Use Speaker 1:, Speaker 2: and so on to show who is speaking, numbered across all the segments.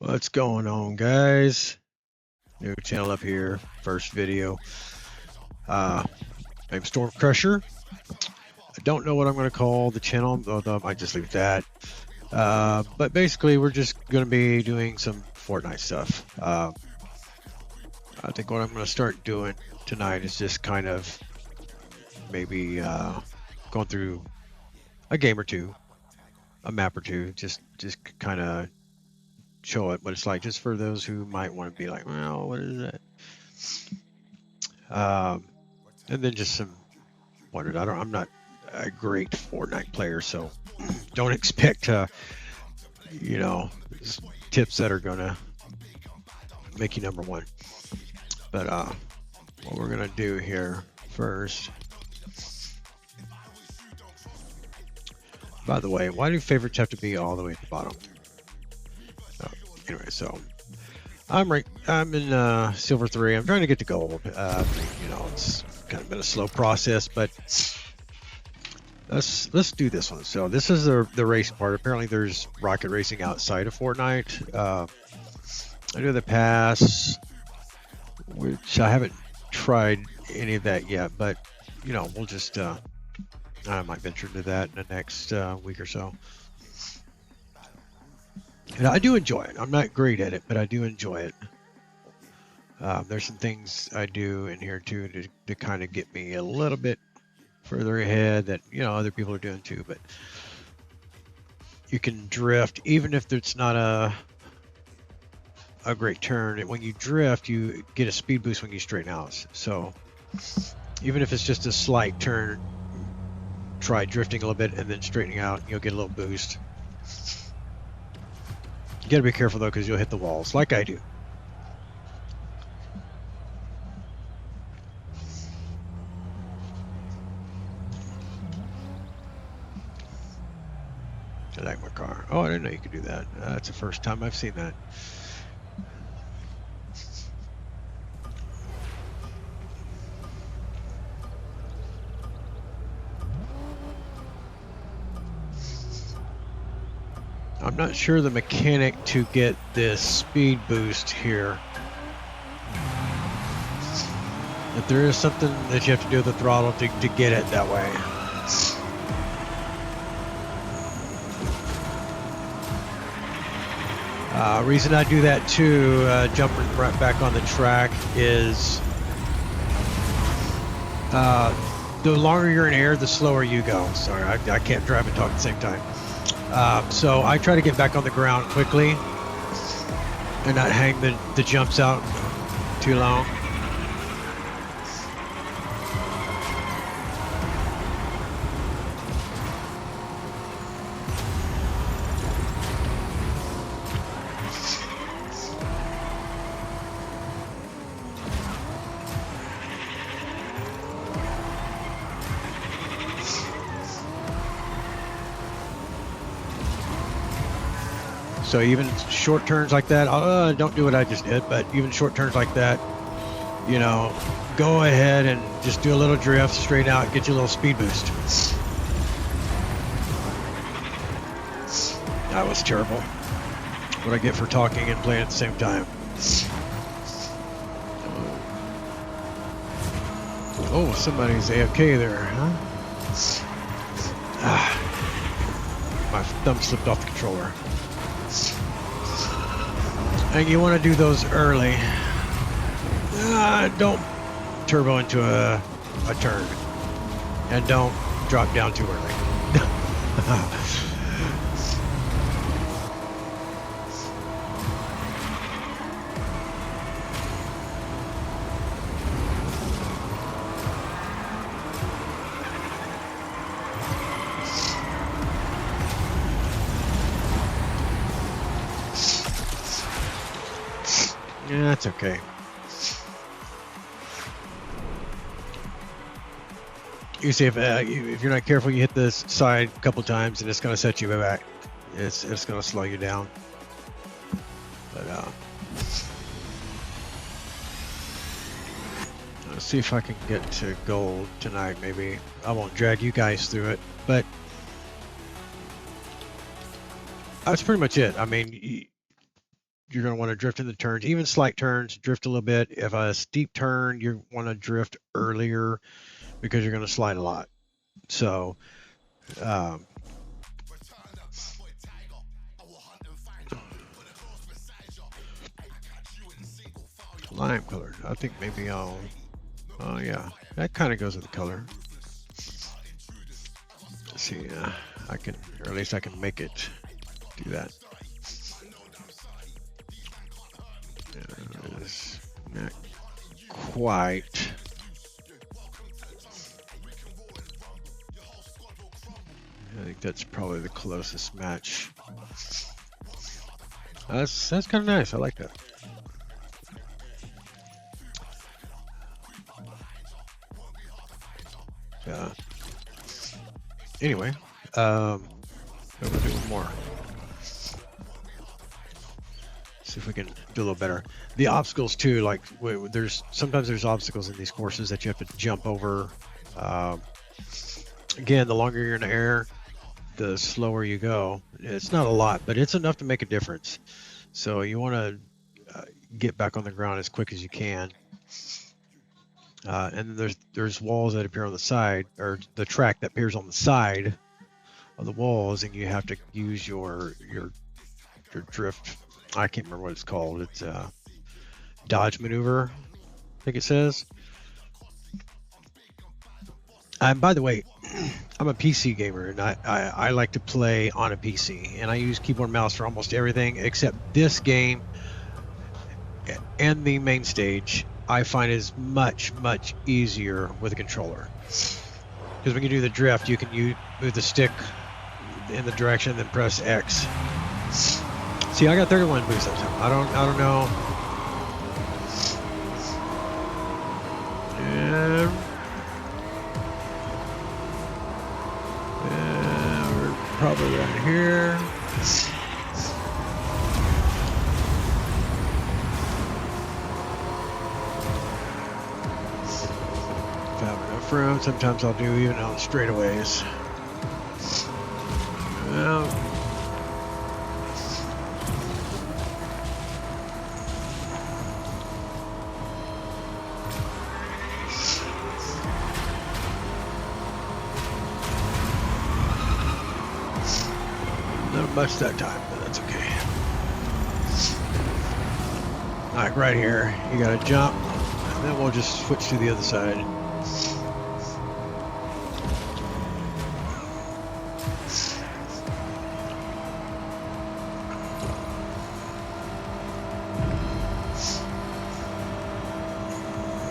Speaker 1: What's going on, guys? New channel up here. First video. I'm Storm Crusher. I don't know what I'm going to call the channel, although I might just leave it at that. But basically, we're just going to be doing some Fortnite stuff. I think what I'm going to start doing tonight is just kind of maybe going through a game or two, a map or two, just kind of show it what it's like, just for those who might want to be like, well, what is that? And then just some wondered. I'm not a great Fortnite player, so don't expect tips that are gonna make you number one. But what we're gonna do here first. By the way, why do favorites have to be all the way at the bottom? Anyway, so I'm in silver 3. I'm trying to get to gold. It's kind of been a slow process, but let's do this one. So this is the race part. Apparently there's rocket racing outside of Fortnite. I do the pass, which I haven't tried any of that yet, but we'll just I might venture into that in the next week or so. And I do enjoy it. I'm not great at it, but I do enjoy it. There's some things I do in here too to kind of get me a little bit further ahead that other people are doing too. But you can drift even if it's not a great turn. When you drift, you get a speed boost when you straighten out. So even if it's just a slight turn, try drifting a little bit and then straightening out. You'll get a little boost. You gotta be careful though, because you'll hit the walls like I do. I like my car. Oh, I didn't know you could do that. That's the first time I've seen that. I'm not sure the mechanic to get this speed boost here. But there is something that you have to do with the throttle to get it that way. Reason I do that too, jumping right back on the track, is the longer you're in air, the slower you go. Sorry, I can't drive and talk at the same time. So I try to get back on the ground quickly and not hang the jumps out too long. So even short turns like that, don't do what I just did, but even short turns like that, go ahead and just do a little drift, straighten out, get you a little speed boost. That was terrible. What I get for talking and playing at the same time. Oh, somebody's AFK there, huh? My thumb slipped off the controller. And you want to do those early. Don't turbo into a turn. And don't drop down too early. Yeah, that's okay. You see, if you're not careful, you hit this side a couple times, and it's going to set you back. It's going to slow you down. But let's see if I can get to gold tonight. Maybe I won't drag you guys through it, but that's pretty much it. I mean, you're going to want to drift in the turns, even slight turns, drift a little bit. If a steep turn, you want to drift earlier because you're going to slide a lot. So, lime color. I think maybe I'll. Oh yeah, that kind of goes with the color. Let's see, I can, or at least I can make it do that. It's not quite. I think that's probably the closest match. That's kind of nice. I like that. Anyway, we'll do one more. See if we can do a little better. The obstacles too, like sometimes there's obstacles in these courses that you have to jump over. Again, the longer you're in the air, the slower you go. It's not a lot, but it's enough to make a difference. So you want to get back on the ground as quick as you can. And then there's walls that appear on the side, or the track that appears on the side of the walls, and you have to use your drift. I can't remember what it's called. It's dodge maneuver, I think it says. And by the way, I'm a PC gamer, and I like to play on a PC, and I use keyboard and mouse for almost everything except this game and the main stage. I find is much easier with a controller, because when you do the drift, you can move the stick in the direction, then press X. See, I got 31 boosts that time. I don't know. And we're probably right here. If I have enough room, sometimes I'll do even on straightaways. Well, not much that time, but that's okay. Like right here, you gotta jump, and then we'll just switch to the other side.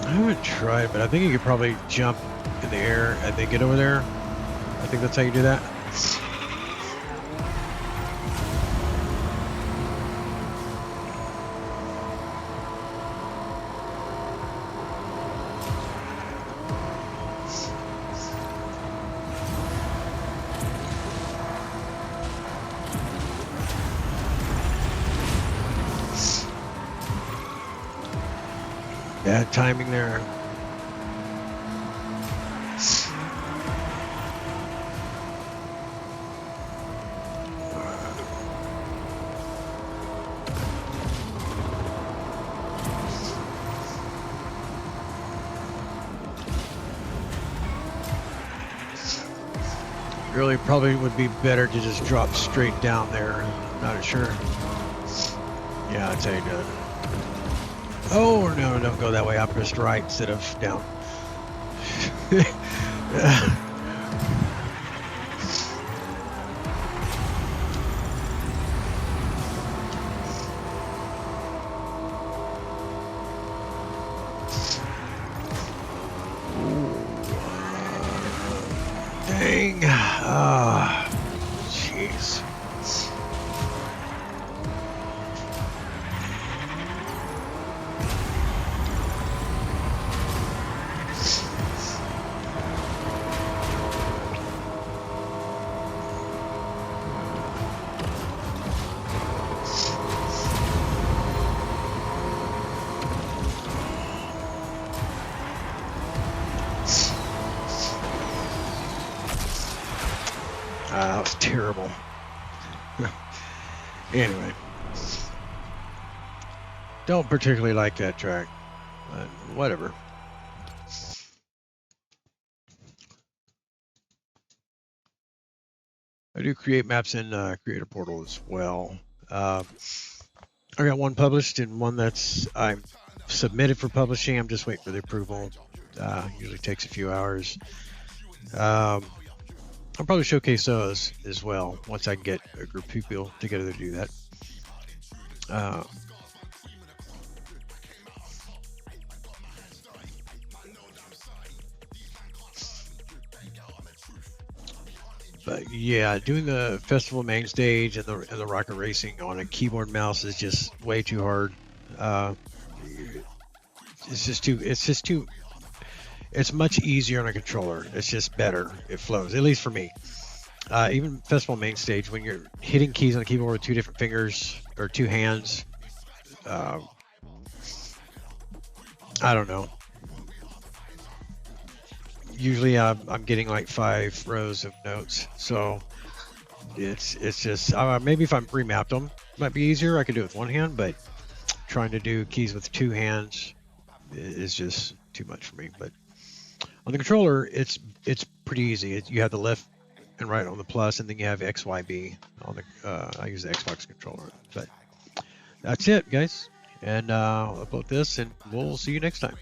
Speaker 1: I haven't tried, but I think you could probably jump in the air and then get over there. I think that's how you do that. Bad timing there. Really probably would be better to just drop straight down there. Not sure. Yeah, that's how you do it. Oh, no, don't go that way. I pressed right instead of down. Dang. Ah, jeez. That was terrible. Anyway. Don't particularly like that track, but whatever. I do create maps in Creator Portal as well. I got one published and one that's I'm submitted for publishing. I'm just waiting for the approval. Usually takes a few hours. I'll probably showcase those as well once I can get a group of people together to do that. But yeah, doing the festival main stage and the rocket racing on a keyboard mouse is just way too hard. Uh, it's just too. It's just too. It's much easier on a controller. It's just better. It flows, at least for me. Even festival main stage, when you're hitting keys on the keyboard with two different fingers or two hands, uh, I don't know. Usually, I'm getting like 5 rows of notes, so it's just maybe if I'm remapped them, might be easier. I could do it with one hand, but trying to do keys with 2 hands is just too much for me. But on the controller, it's pretty easy. You have the left and right on the plus, and then you have X, Y, B on the. I use the Xbox controller, but that's it, guys. And I'll upload this, and we'll see you next time.